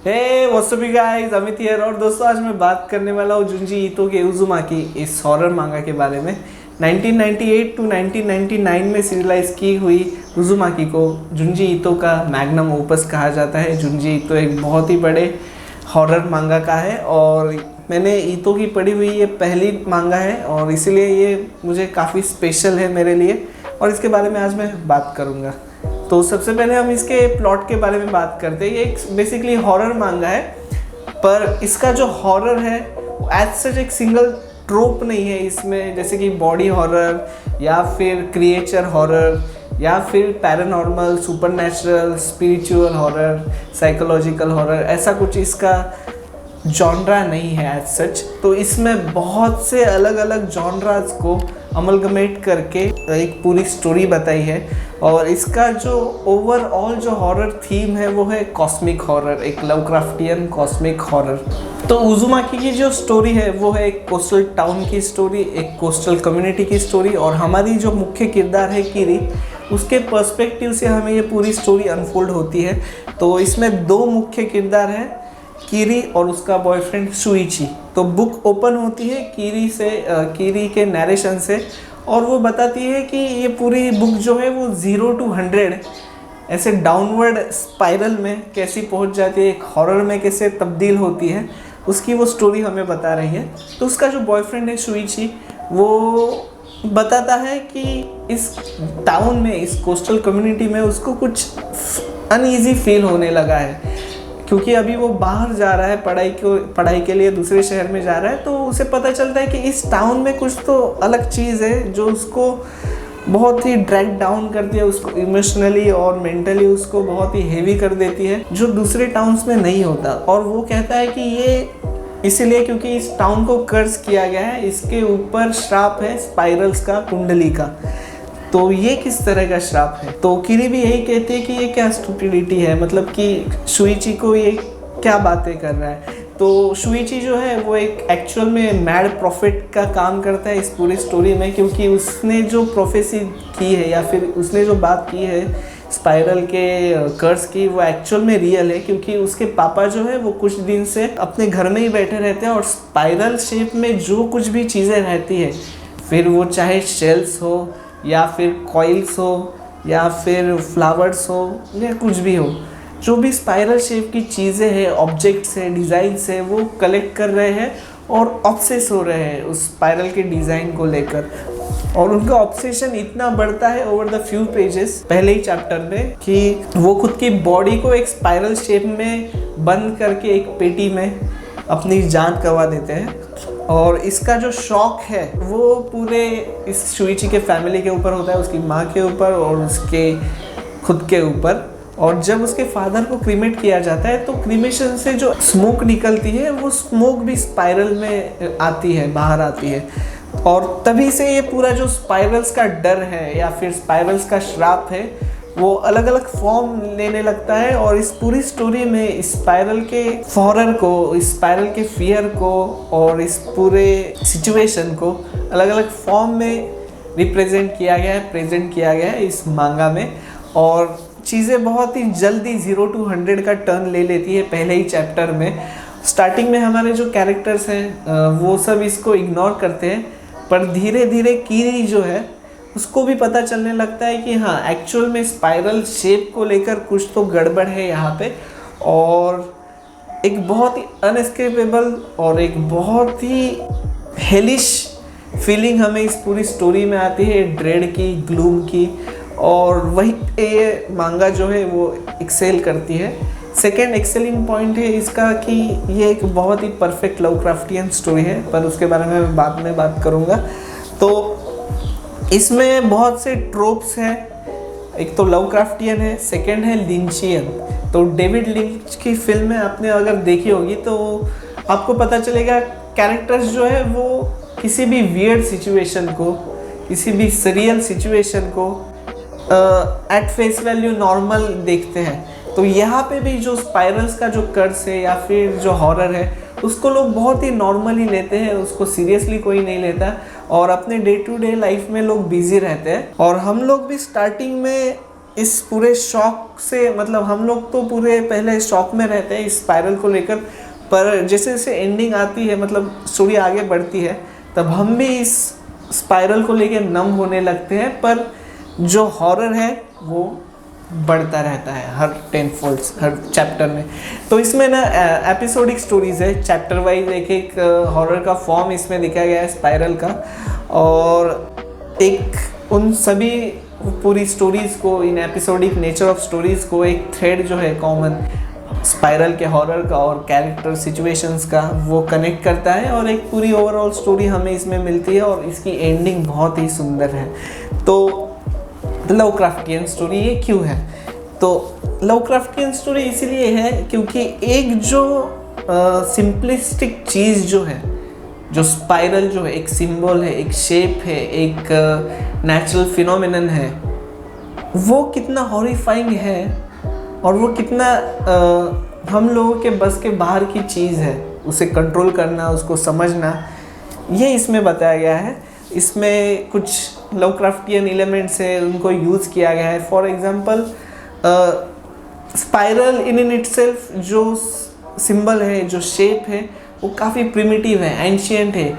Hey what's up guys, Amit here. और दोस्तों, आज मैं बात करने वाला हूँ जुंजी ईतो के उज़ुमाकी इस हॉरर मांगा के बारे में। 1998 टू 1999 में सीरियलाइज की हुई उज़ुमाकी को जुंजी ईतो का मैग्नम ओपस कहा जाता है। जुंजी ईतो एक बहुत ही बड़े हॉरर मांगा का है और मैंने ईतो की पढ़ी हुई ये पहली मांगा है और इसीलिए ये मुझे काफ़ी स्पेशल है मेरे लिए और इसके बारे में आज मैं बात करूँगा। तो सबसे पहले हम इसके प्लॉट के बारे में बात करते हैं। ये एक बेसिकली हॉरर मांगा है, पर इसका जो हॉरर है एज सच एक सिंगल ट्रोप नहीं है इसमें, जैसे कि बॉडी हॉरर या फिर क्रिएचर हॉरर या फिर paranormal, supernatural, spiritual horror, psychological horror, ऐसा कुछ इसका जॉनरा नहीं है एज सच। तो इसमें बहुत से अलग अलग जॉनराज को अमलगमेट करके एक पूरी स्टोरी बताई है और इसका जो ओवरऑल जो हॉरर थीम है वो है कॉस्मिक हॉरर, एक लवक्राफ्टियन कॉस्मिक हॉरर। तो उज़ुमाकी की जो स्टोरी है वो है एक कोस्टल टाउन की स्टोरी, एक कोस्टल कम्युनिटी की स्टोरी और हमारी जो मुख्य किरदार है किरी, उसके पर्सपेक्टिव से हमें ये पूरी स्टोरी अनफोल्ड होती है। तो इसमें दो मुख्य किरदार हैं, किरी और उसका बॉयफ्रेंड शुइची। तो बुक ओपन होती है किरी के नरेशन से और वो बताती है कि ये पूरी बुक जो है वो 0 to 100 ऐसे डाउनवर्ड स्पाइरल में कैसी पहुंच जाती है, एक हॉरर में कैसे तब्दील होती है, उसकी वो स्टोरी हमें बता रही है। तो उसका जो बॉयफ्रेंड है शुइची, वो बताता है कि इस टाउन में, इस कोस्टल कम्युनिटी में उसको कुछ अनईजी फील होने लगा है क्योंकि अभी वो बाहर जा रहा है पढ़ाई के लिए, दूसरे शहर में जा रहा है। तो उसे पता चलता है कि इस टाउन में कुछ तो अलग चीज़ है जो उसको बहुत ही ड्रैग डाउन करती है, उसको इमोशनली और मेंटली उसको बहुत ही हेवी कर देती है, जो दूसरे टाउन्स में नहीं होता। और वो कहता है कि ये इसीलिए क्योंकि इस टाउन को कर्ज किया गया है, इसके ऊपर श्राप है स्पाइरल्स का, कुंडली का। तो ये किस तरह का श्राप है? तो किरी भी यही कहती है कि ये क्या स्टुपिडिटी है, मतलब कि शुइची को ये क्या बातें कर रहा है। तो शुइची जो है वो एक एक्चुअल में मैड प्रॉफिट का काम करता है इस पूरी स्टोरी में, क्योंकि उसने जो प्रोफेसी की है या फिर उसने जो बात की है स्पाइरल के कर्स की, वो एक्चुअल में रियल है। क्योंकि उसके पापा जो है वो कुछ दिन से अपने घर में ही बैठे रहते हैं और स्पाइरल शेप में जो कुछ भी चीज़ें रहती है, फिर वो चाहे शेल्स हो या फिर कॉइल्स हो या फिर फ्लावर्स हो या कुछ भी हो, जो भी स्पाइरल शेप की चीज़ें हैं, ऑब्जेक्ट्स हैं, डिज़ाइंस हैं, वो कलेक्ट कर रहे हैं और ऑब्सेस हो रहे हैं उस स्पाइरल के डिज़ाइन को लेकर। और उनका ऑब्सेशन इतना बढ़ता है ओवर द फ्यू पेजेस पहले ही चैप्टर में कि वो खुद की बॉडी को एक स्पाइरल शेप में बंद करके एक पेटी में अपनी जान गंवा देते हैं। और इसका जो शौक है वो पूरे इस शुइची के फैमिली के ऊपर होता है, उसकी माँ के ऊपर और उसके खुद के ऊपर। और जब उसके फादर को क्रीमेट किया जाता है तो क्रीमेशन से जो स्मोक निकलती है वो स्मोक भी स्पाइरल में आती है, बाहर आती है। और तभी से ये पूरा जो स्पाइरल्स का डर है या फिर स्पाइरल्स का श्राप है वो अलग अलग फॉर्म लेने लगता है। और इस पूरी स्टोरी में इस स्पाइरल के हॉरर को, इस स्पाइरल के फियर को और इस पूरे सिचुएशन को अलग अलग फॉर्म में रिप्रेजेंट किया गया है, प्रेजेंट किया गया है इस मांगा में। और चीज़ें बहुत ही जल्दी 0 to 100 का टर्न ले लेती है पहले ही चैप्टर में। स्टार्टिंग में हमारे जो कैरेक्टर्स हैं वो सब इसको इग्नोर करते हैं, पर धीरे धीरे किरी जो है उसको भी पता चलने लगता है कि हाँ, एक्चुअल में स्पाइरल शेप को लेकर कुछ तो गड़बड़ है यहाँ पे। और एक बहुत ही अनएस्केपेबल और एक बहुत ही हेलिश फीलिंग हमें इस पूरी स्टोरी में आती है, ड्रेड की, ग्लूम की। और वही ये मांगा जो है वो एक्सेल करती है। सेकेंड एक्सेलिंग पॉइंट है इसका कि ये एक बहुत ही परफेक्ट लवक्राफ्टियन स्टोरी है, पर उसके बारे में मैं बाद में बात करूँगा। तो इसमें बहुत से ट्रोप्स हैं, एक तो लवक्राफ्टियन है, सेकेंड है लिंचियन। तो डेविड लिंच की फिल्में आपने अगर देखी होगी तो आपको पता चलेगा कैरेक्टर्स जो है वो किसी भी वियर्ड सिचुएशन को, किसी भी सरियल सिचुएशन को एट फेस वैल्यू नॉर्मल देखते हैं। तो यहाँ पे भी जो स्पाइरल्स का जो कर्स है या फिर जो हॉरर है उसको लोग बहुत ही नॉर्मली लेते हैं, उसको सीरियसली कोई नहीं लेता और अपने डे टू डे लाइफ में लोग बिजी रहते हैं। और हम लोग भी स्टार्टिंग में इस पूरे शॉक से, मतलब हम लोग तो पूरे पहले शॉक में रहते हैं इस स्पाइरल को लेकर, पर जैसे जैसे एंडिंग आती है, मतलब स्टोरी आगे बढ़ती है, तब हम भी इस स्पाइरल को लेकर नम होने लगते हैं। पर जो हॉरर है वो बढ़ता रहता है हर 10 फोल्ड्स हर चैप्टर में। तो इसमें ना एपिसोडिक स्टोरीज है, चैप्टर वाइज एक एक हॉरर का फॉर्म इसमें दिखाया गया है स्पाइरल का, और एक उन सभी पूरी स्टोरीज को, इन एपिसोडिक नेचर ऑफ स्टोरीज को एक थ्रेड जो है कॉमन स्पाइरल के हॉरर का और कैरेक्टर सिचुएशंस का, वो कनेक्ट करता है और एक पूरी ओवरऑल स्टोरी हमें इसमें मिलती है। और इसकी एंडिंग बहुत ही सुंदर है। तो लवक्राफ्टियन स्टोरी ये क्यों है? तो लवक्राफ्टियन स्टोरी इसीलिए है क्योंकि एक जो सिंपलिस्टिक चीज़ जो है, जो स्पाइरल जो है, एक सिंबल है, एक शेप है, एक नेचुरल फिनोमिनन है, वो कितना हॉरिफाइंग है और वो कितना हम लोगों के बस के बाहर की चीज़ है। उसे कंट्रोल करना, उसको समझना, ये इसमें बताया गया है। इसमें कुछ लवक्राफ्टियन एलिमेंट्स है, उनको यूज़ किया गया है। For example spiral in itself जो सिंबल है, जो शेप है, वो काफ़ी प्रिमिटिव है, एंशियंट है।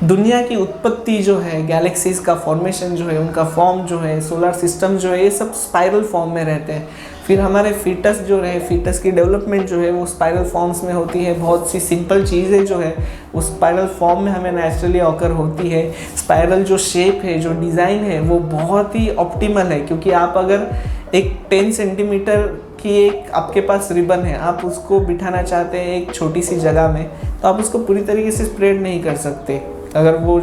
दुनिया की उत्पत्ति जो है, गैलेक्सीज का फॉर्मेशन जो है, उनका फॉर्म जो है, सोलर सिस्टम जो है, ये सब स्पाइरल फॉर्म में रहते हैं। फिर हमारे फीटस जो रहे, फीटस की डेवलपमेंट जो है वो स्पाइरल फॉर्म्स में होती है। बहुत सी सिंपल चीज़ें जो है वो स्पाइरल फॉर्म में हमें नेचुरली ऑकर होती है। स्पाइरल जो शेप है, जो डिज़ाइन है, वो बहुत ही ऑप्टिमल है, क्योंकि आप अगर एक 10 सेंटीमीटर की एक आपके पास रिबन है, आप उसको बिठाना चाहते हैं एक छोटी सी जगह में, तो आप उसको पूरी तरीके से स्प्रेड नहीं कर सकते अगर वो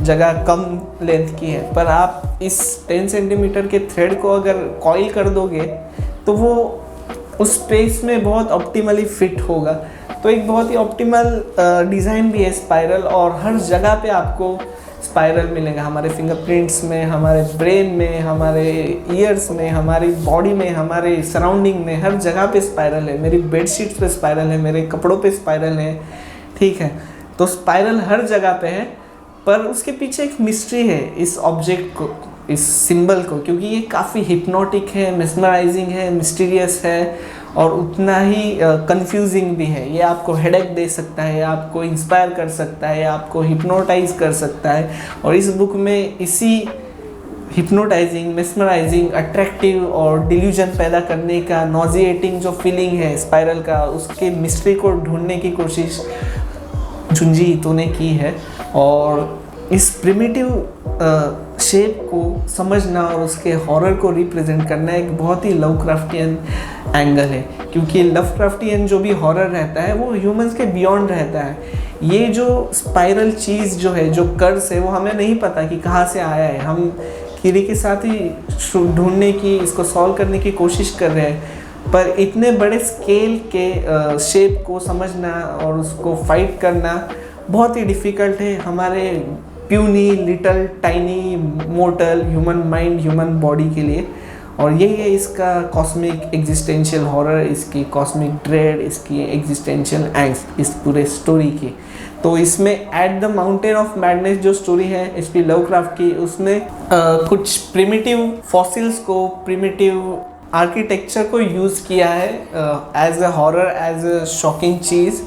जगह कम लेंथ की है। पर आप इस 10 सेंटीमीटर के थ्रेड को अगर कॉइल कर दोगे तो वो उस स्पेस में बहुत ऑप्टिमली फिट होगा। तो एक बहुत ही ऑप्टिमल डिज़ाइन भी है स्पाइरल, और हर जगह पे आपको स्पाइरल मिलेगा। हमारे फिंगरप्रिंट्स में, हमारे ब्रेन में, हमारे ईयर्स में, हमारी बॉडी में, हमारे सराउंडिंग में, हर जगह पे स्पाइरल है। मेरी बेडशीट्स पे स्पाइरल है, मेरे कपड़ों पे स्पाइरल है, ठीक है। तो स्पाइरल हर जगह पे है, पर उसके पीछे एक मिस्ट्री है इस ऑब्जेक्ट को, इस सिंबल को, क्योंकि ये काफ़ी हिप्नोटिक है, मेस्मराइजिंग है, मिस्टीरियस है और उतना ही कंफ्यूजिंग भी है। ये आपको हेडेक दे सकता है, आपको इंस्पायर कर सकता है, आपको हिप्नोटाइज कर सकता है। और इस बुक में इसी हिप्नोटाइजिंग, मेस्मराइजिंग, अट्रैक्टिव और डिल्यूजन पैदा करने का, नॉजिएटिंग जो फीलिंग है स्पाइरल का, उसके मिस्ट्री को ढूंढने की कोशिश जुंजी ईतो ने की है। और इस प्रिमिटिव शेप को समझना और उसके हॉरर को रिप्रेजेंट करना एक बहुत ही लवक्राफ्टियन एंगल है, क्योंकि लवक्राफ्टियन जो भी हॉरर रहता है वो ह्यूमंस के बियॉन्ड रहता है। ये जो स्पाइरल चीज़ जो है, जो कर्स है, वो हमें नहीं पता कि कहाँ से आया है। हम कीड़ी के साथ ही ढूंढने की, इसको सॉल्व करने की कोशिश कर रहे हैं, पर इतने बड़े स्केल के शेप को समझना और उसको फाइट करना बहुत ही डिफ़िकल्ट है हमारे puny, little, tiny, mortal human mind, human body के लिए। और यही है इसका कॉस्मिक एग्जिस्टेंशियल हॉरर, इसकी कॉस्मिक ड्रेड, इसकी एग्जिस्टेंशियल एंग्स्ट इस पूरे स्टोरी की। तो इसमें at the mountain of madness जो स्टोरी है HP लवक्राफ्ट की, उसमें कुछ प्रिमिटिव फॉसिल्स को, प्रिमिटिव आर्किटेक्चर को यूज़ किया है as a horror, as a shocking चीज़।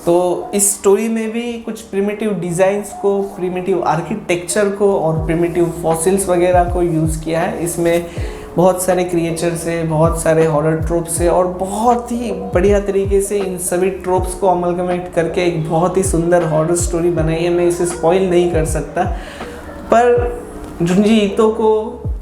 तो इस स्टोरी में भी कुछ प्रिमिटिव डिज़ाइंस को, प्रिमिटिव आर्किटेक्चर को और प्रिमिटिव फॉसिल्स वगैरह को यूज़ किया है। इसमें बहुत सारे क्रिएचर्स है, बहुत सारे हॉरर ट्रोप्स है, और बहुत ही बढ़िया तरीके से इन सभी ट्रोप्स को अमलगमेट करके एक बहुत ही सुंदर हॉरर स्टोरी बनाई है। मैं इसे स्पॉइल नहीं कर सकता, पर जुंजी ईतो को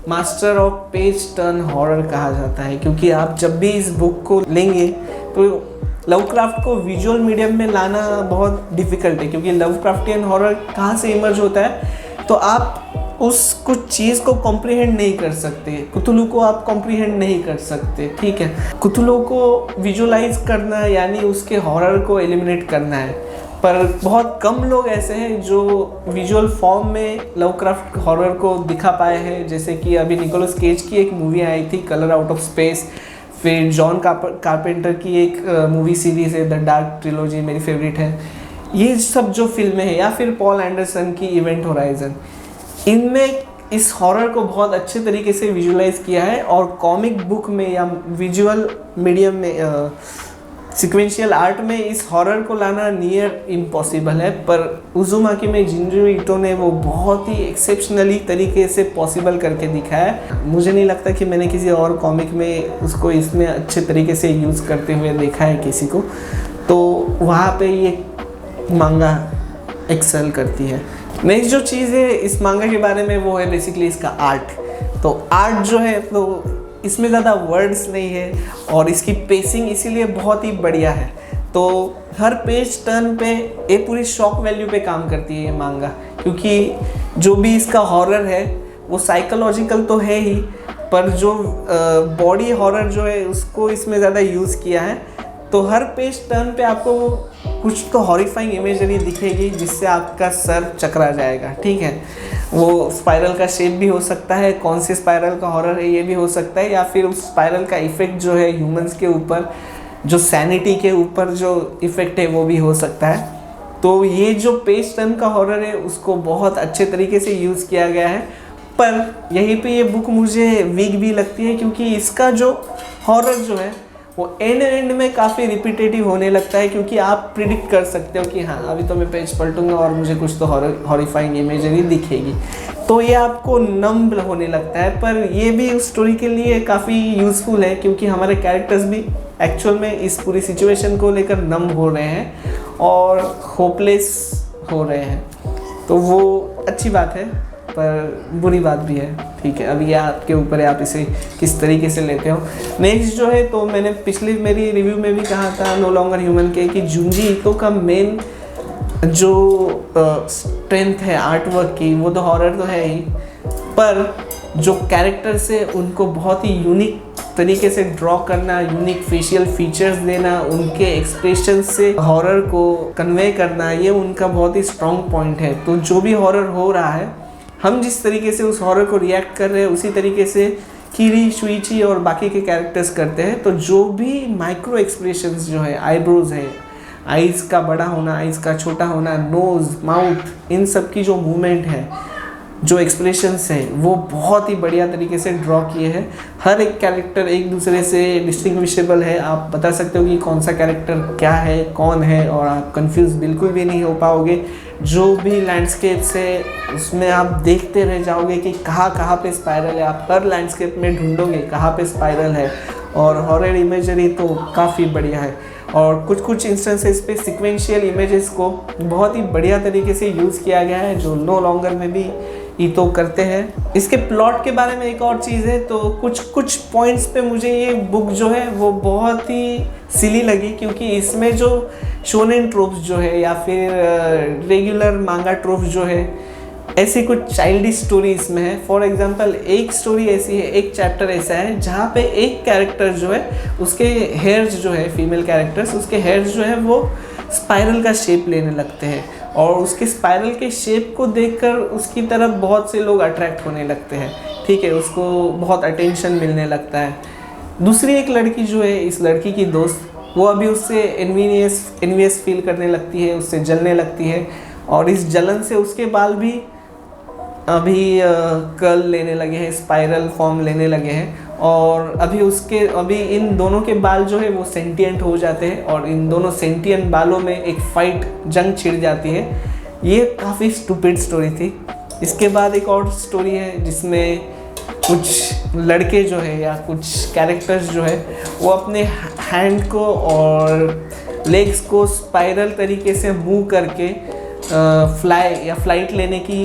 master of page turn horror कहा जाता है, क्योंकि आप जब भी इस बुक को लेंगे तो लवक्राफ्ट को विजुअल मीडियम में लाना बहुत डिफ़िकल्ट है, क्योंकि लवक्राफ्टियन हॉरर कहाँ से इमर्ज होता है, तो आप उस कुछ चीज़ को कॉम्प्रीहेंड नहीं कर सकते। कुतुलू को आप कॉम्प्रीहेंड नहीं कर सकते, ठीक है। कुतुलू को विजुअलाइज करना यानी उसके हॉरर को एलिमिनेट करना है, पर बहुत कम लोग ऐसे हैं जो विजुअल फॉर्म में लवक्राफ्ट हॉरर को दिखा पाए हैं। जैसे कि अभी निकोलस केज की एक मूवी आई थी, कलर आउट ऑफ स्पेस, फिर जॉन कारपेंटर की एक मूवी सीरीज़ है द डार्क ट्रिलॉजी, मेरी फेवरेट है। ये सब जो फिल्में हैं, या फिर पॉल एंडरसन की इवेंट होराइजन, इनमें इस हॉरर को बहुत अच्छे तरीके से विजुलाइज किया है और कॉमिक बुक में या विजुअल मीडियम में सीक्वेंशियल आर्ट में इस हॉरर को लाना नियर इम्पॉसिबल है, पर उज़ुमाकी में जिंजू ईटो ने वो बहुत ही एक्सेप्शनली तरीके से पॉसिबल करके दिखाया है। मुझे नहीं लगता कि मैंने किसी और कॉमिक में उसको इसमें अच्छे तरीके से यूज़ करते हुए देखा है किसी को, तो वहाँ पे ये मांगा एक्सेल करती है। नेक्स्ट जो चीज़ है इस मांगा के बारे में वो है बेसिकली इसका आर्ट। तो आर्ट जो है तो इसमें ज़्यादा वर्ड्स नहीं है और इसकी पेसिंग इसीलिए बहुत ही बढ़िया है। तो हर पेज टर्न पे ये पूरी शॉक वैल्यू पे काम करती है ये मांगा, क्योंकि जो भी इसका हॉरर है वो साइकोलॉजिकल तो है ही, पर जो बॉडी हॉरर जो है उसको इसमें ज़्यादा यूज़ किया है। तो हर पेज टर्न पे आपको कुछ तो हॉरिफाइंग इमेजरी दिखेगी जिससे आपका सर चकरा जाएगा। ठीक है, वो स्पाइरल का शेप भी हो सकता है, कौन सी स्पाइरल का हॉरर है ये भी हो सकता है, या फिर उस स्पाइरल का इफ़ेक्ट जो है ह्यूमंस के ऊपर, जो सैनिटी के ऊपर जो इफ़ेक्ट है वो भी हो सकता है। तो ये जो पेज टर्न का हॉरर है उसको बहुत अच्छे तरीके से यूज़ किया गया है, पर यहीं पे ये बुक मुझे वीक भी लगती है क्योंकि इसका जो हॉरर जो है वो एंड में काफ़ी रिपीटेटिव होने लगता है, क्योंकि आप प्रिडिक्ट कर सकते हो कि हाँ अभी तो मैं पेज पलटूंगा और मुझे कुछ तो हॉरिफाइंग इमेजरी दिखेगी, तो ये आपको नम्ब होने लगता है। पर ये भी उस स्टोरी के लिए काफ़ी यूज़फुल है क्योंकि हमारे कैरेक्टर्स भी एक्चुअल में इस पूरी सिचुएशन को लेकर नम्ब हो रहे हैं और होपलेस हो रहे हैं, तो वो अच्छी बात है पर बुरी बात भी है। ठीक है, अब ये आपके ऊपर है, आप इसे किस तरीके से लेते हो। नेक्स्ट जो है तो मैंने पिछली मेरी रिव्यू में भी कहा था नो लॉन्गर ह्यूमन के कि जुंजी ईतो का मेन जो स्ट्रेंथ है आर्टवर्क की वो तो हॉरर तो है ही, पर जो कैरेक्टर्स है उनको बहुत ही यूनिक तरीके से ड्रॉ करना, यूनिक फेशियल फीचर्स देना, उनके एक्सप्रेशन से हॉरर को कन्वे करना, ये उनका बहुत ही स्ट्रॉन्ग पॉइंट है। तो जो भी हॉरर हो रहा है हम जिस तरीके से उस हॉरर को रिएक्ट कर रहे हैं उसी तरीके से कीरी, शुइची और बाकी के कैरेक्टर्स करते हैं। तो जो भी माइक्रो एक्सप्रेशंस जो है, आईब्रोज है, आइज़ का बड़ा होना, आइज़ का छोटा होना, नोज़, माउथ, इन सब की जो मूवमेंट है, जो एक्सप्रेशंस हैं वो बहुत ही बढ़िया तरीके से ड्रॉ किए हैं। हर एक कैरेक्टर एक दूसरे से डिस्टिंग्विशेबल है, आप बता सकते हो कि कौन सा कैरेक्टर क्या है, कौन है, और आप कंफ्यूज बिल्कुल भी नहीं हो पाओगे। जो भी लैंडस्केप्स है उसमें आप देखते रह जाओगे कि कहाँ पे स्पाइरल है, आप हर लैंडस्केप में ढूंढोगे कहाँ पे स्पाइरल है। और हॉरर इमेजरी तो काफ़ी बढ़िया है और कुछ इंस्टेंसेस पे सिक्वेंशियल इमेजेस को बहुत ही बढ़िया तरीके से यूज़ किया गया है, जो नो लॉन्गर में भी ईतो करते हैं। इसके प्लॉट के बारे में एक और चीज़ है, तो कुछ पॉइंट्स पे मुझे ये बुक जो है वो बहुत ही सिली लगी, क्योंकि इसमें जो शोनेन ट्रोप्स जो है या फिर रेगुलर मांगा ट्रोप्स जो है, ऐसी कुछ चाइल्डिश स्टोरी इसमें है। फॉर एग्जांपल एक स्टोरी ऐसी है, एक चैप्टर ऐसा है जहाँ पे एक कैरेक्टर जो है उसके हेयर्स जो है, फीमेल कैरेक्टर्स, उसके हेयर्स जो है वो स्पाइरल का शेप लेने लगते हैं और उसके स्पाइरल के शेप को देखकर उसकी तरफ बहुत से लोग अट्रैक्ट होने लगते हैं। ठीक है, उसको बहुत अटेंशन मिलने लगता है। दूसरी एक लड़की जो है, इस लड़की की दोस्त, वो अभी उससे एनवियस फील करने लगती है, उससे जलने लगती है और इस जलन से उसके बाल भी अभी कर्ल लेने लगे हैं, स्पाइरल फॉर्म लेने लगे हैं और अभी इन दोनों के बाल जो है वो सेंटिएंट हो जाते हैं और इन दोनों सेंटिएंट बालों में एक जंग छिड़ जाती है। ये काफ़ी स्टूपिड स्टोरी थी। इसके बाद एक और स्टोरी है जिसमें कुछ लड़के जो है या कुछ कैरेक्टर्स जो है वो अपने हैंड को और लेग्स को स्पाइरल तरीके से मूव करके फ्लाइट लेने की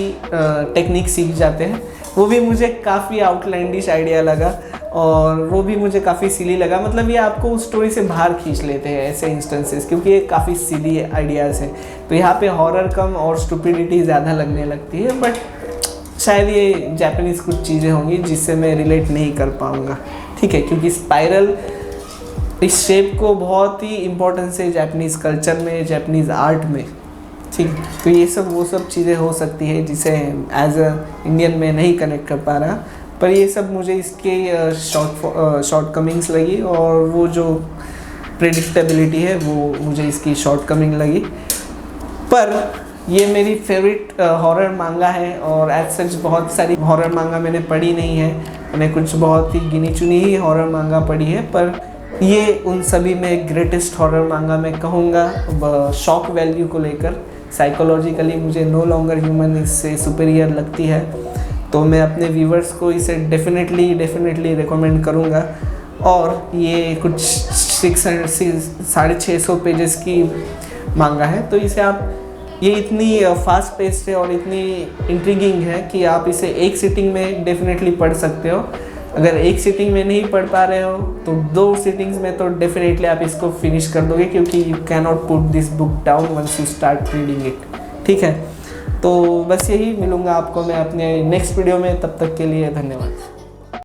टेक्निक सीख जाते हैं। वो भी मुझे काफ़ी आउटलैंडिश आइडिया लगा और वो भी मुझे काफ़ी सिली लगा। मतलब ये आपको उस स्टोरी से बाहर खींच लेते हैं ऐसे इंस्टेंसेस, क्योंकि ये काफ़ी सिली आइडियाज़ हैं। तो यहाँ पे हॉरर कम और स्टुपिडिटी ज़्यादा लगने लगती है, बट शायद ये जापानीज़ कुछ चीज़ें होंगी जिससे मैं रिलेट नहीं कर पाऊँगा। ठीक है, क्योंकि स्पाइरल इस शेप को बहुत ही इम्पोर्टेंस है जापानीज़ कल्चर में, जापानीज़ आर्ट में। ठीक, तो ये सब वो सब चीज़ें हो सकती है जिसे एज अ इंडियन में नहीं कनेक्ट कर पा रहा, पर ये सब मुझे इसके शॉर्ट कमिंग्स लगी और वो जो प्रेडिक्टेबिलिटी है वो मुझे इसकी शॉर्ट कमिंग लगी। पर ये मेरी फेवरेट हॉरर मांगा है और एज सच बहुत सारी हॉरर मांगा मैंने पढ़ी नहीं है, मैंने कुछ बहुत ही गिनी चुनी ही हॉरर मांगा पढ़ी है, पर ये उन सभी में ग्रेटेस्ट हॉरर मांगा मैं कहूँगा। शॉक वैल्यू को लेकर साइकोलॉजिकली मुझे नो लॉन्गर ह्यूमन इससे सुपीरियर लगती है, तो मैं अपने व्यूवर्स को इसे डेफिनेटली रिकमेंड करूँगा। और ये कुछ 650 पेजेस की मांगा है, तो इसे आप, ये इतनी फास्ट पेस्ड है और इतनी इंट्रिगिंग है कि आप इसे एक सिटिंग में डेफिनेटली पढ़ सकते हो। अगर एक सिटिंग में नहीं पढ़ पा रहे हो तो 2 सिटिंग्स में तो डेफिनेटली आप इसको फिनिश कर दोगे, क्योंकि you can not put this book down once you start reading it. ठीक है, तो बस यही, मिलूँगा आपको मैं अपने नेक्स्ट वीडियो में, तब तक के लिए धन्यवाद।